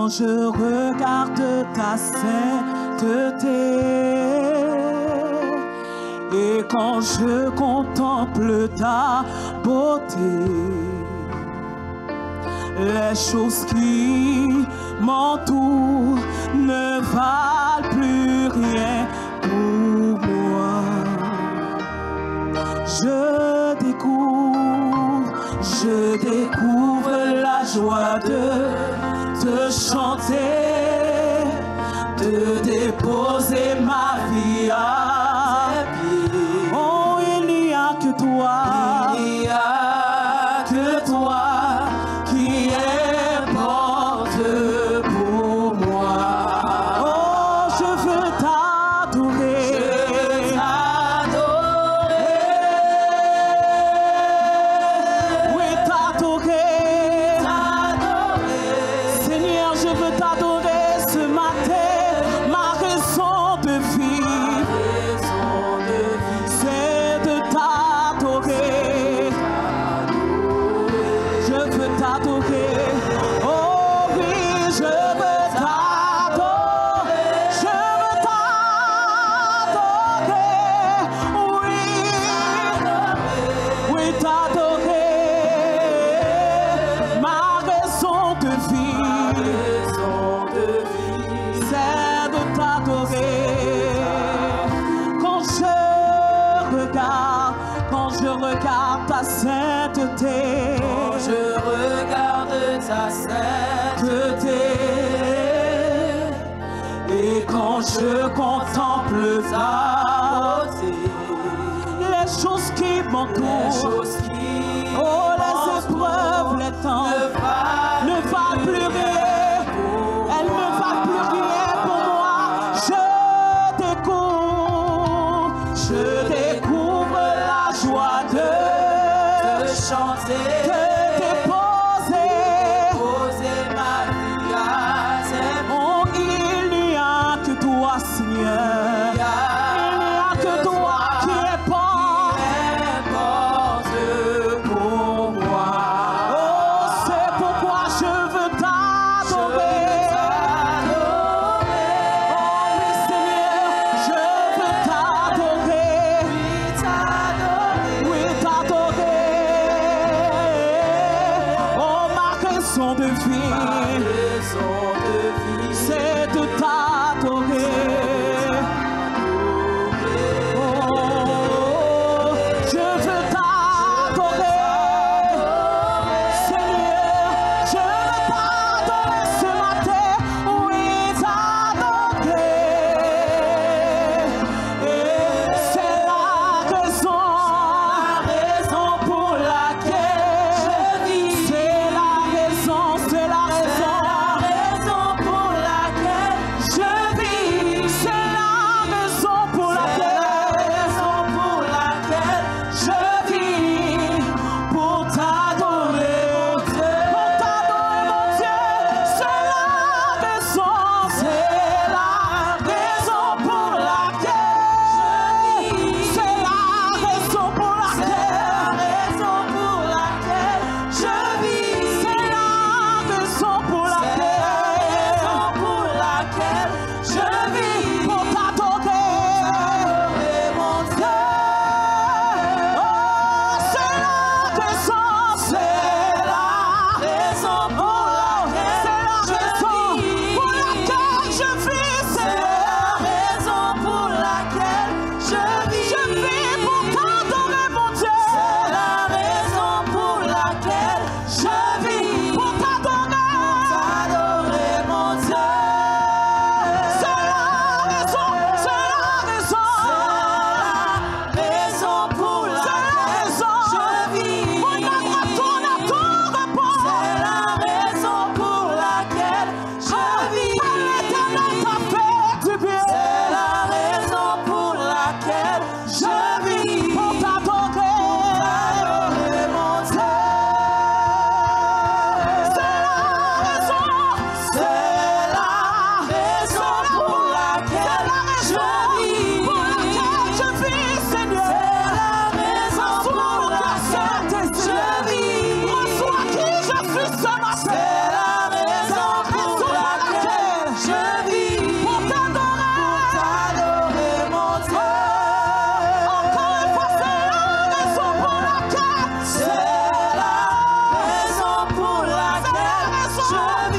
Quand je regarde ta sainteté et quand je contemple ta beauté, les choses qui m'entourent ne valent plus rien pour moi. Je découvre la joie de te chanter, de déposer ma vie à tes pieds. Oh, il n'y a que toi, il n'y a que toi qui importe pour moi. Oh, je veux t'adorer, oui, t'adorer. Seigneur, je veux t'adorer ce matin. Ma raison de vivre, c'est de t'adorer. Je veux t'adorer. Oh oui, je veux t'adorer. Je veux t'adorer. Oui, oui, t'adorer. Ma raison de vivre, c'est de t'adorer. Quand je regarde ta sainteté, Quand je regarde ta sainteté et quand je contemple ta beauté, les choses qui les m'entourent, choses qui oh les épreuves, les temps, ne valent plus rien. Elles ne valent plus rien pour moi. Je découvre la joie de chanter, poser ma vie à tes pieds. oh, il n'y a que toi, Seigneur. Il n'y a que toi qui importe pour moi. Oh, c'est pourquoi je veux t'adorer. Oh oui, Seigneur, je veux t'adorer. Oui, t'adorer. Oh, ma raison de vie, c'est de t'adorer. Oh, je veux t'adorer. Seigneur, je veux t'adorer ce matin. Oui, t'adorer. Et c'est la raison pour laquelle je vis. C'est la raison pour laquelle je vis. C'est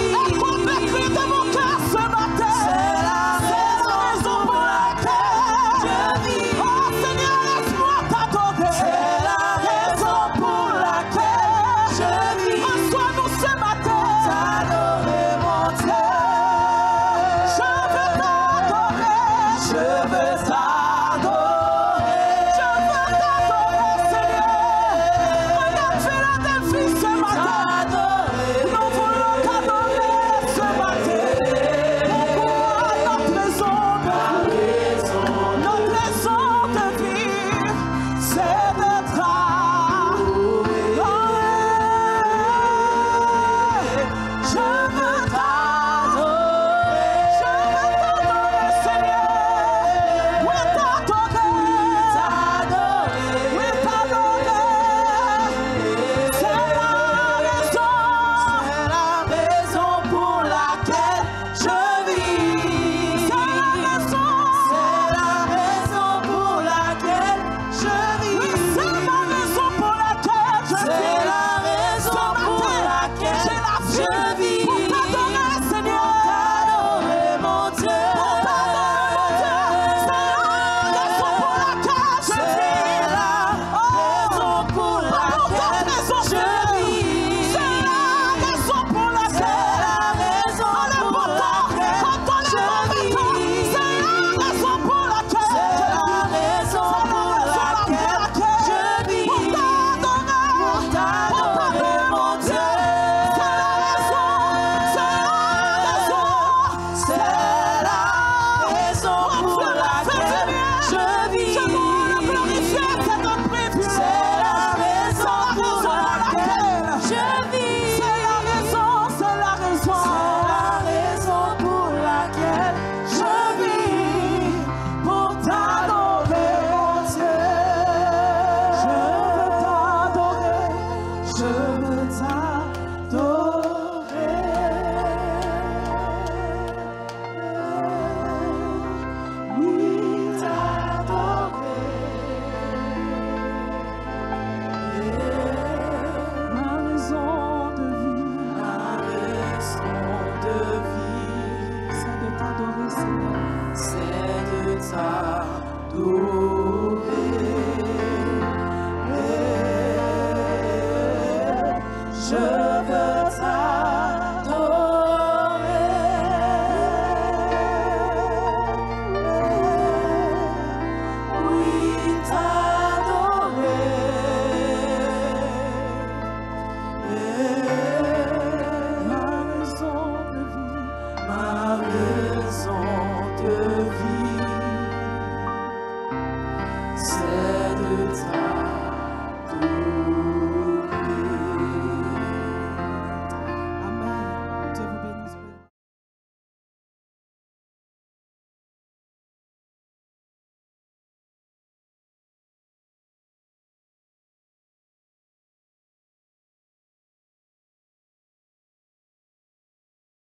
est convaincue de mon cœur ce matin. C'est la raison pour laquelle je vis. Oh Seigneur, laisse-moi t'adorer. C'est la raison pour laquelle je vis. Reçois-nous ce matin. T'adorer mon Dieu. Je veux t'adorer. Je veux t'adorer. Je veux t'adorer, Seigneur. Regarde Philadelphie ce matin. Nous voulons t'adorer ce matin. Pourquoi notre raison de vivre, notre raison de vivre, c'est de t'adorer. Je veux t'adorer. Je veux t'adorer, Seigneur. Oui, t'adorer. Oui, t'adorer. C'est la raison pour laquelle je vis. C'est la raison pour laquelle je vis. Oui, c'est la raison pour laquelle je vis. C'est la raison pour laquelle j'ai la vie pour t'adorer, Seigneur. Pour t'adorer, mon Dieu. Pour t'adorer, mon Dieu. C'est la raison pour laquelle je vis. C'est la raison pour laquelle je vis. C'est la raison pour laquelle c'est la raison pour laquelle je vis. Pour t'adorer, mon Dieu. C'est la raison pour laquelle je vis. Je veux glorifier cette privilège. C'est la raison pour laquelle je vis. C'est la raison pour laquelle je vis. Pour t'adorer, mon Dieu. Je veux t'adorer. Je veux t'adorer. Oui, t'adorer. Ma raison de vie. Ma raison de vie. C'est de t'adorer, Seigneur. C'est de t'adorer. Je veux t'adorer. Oui, t'adorer. Ma raison de vie. Ma raison de vie. C'est de t'adorer.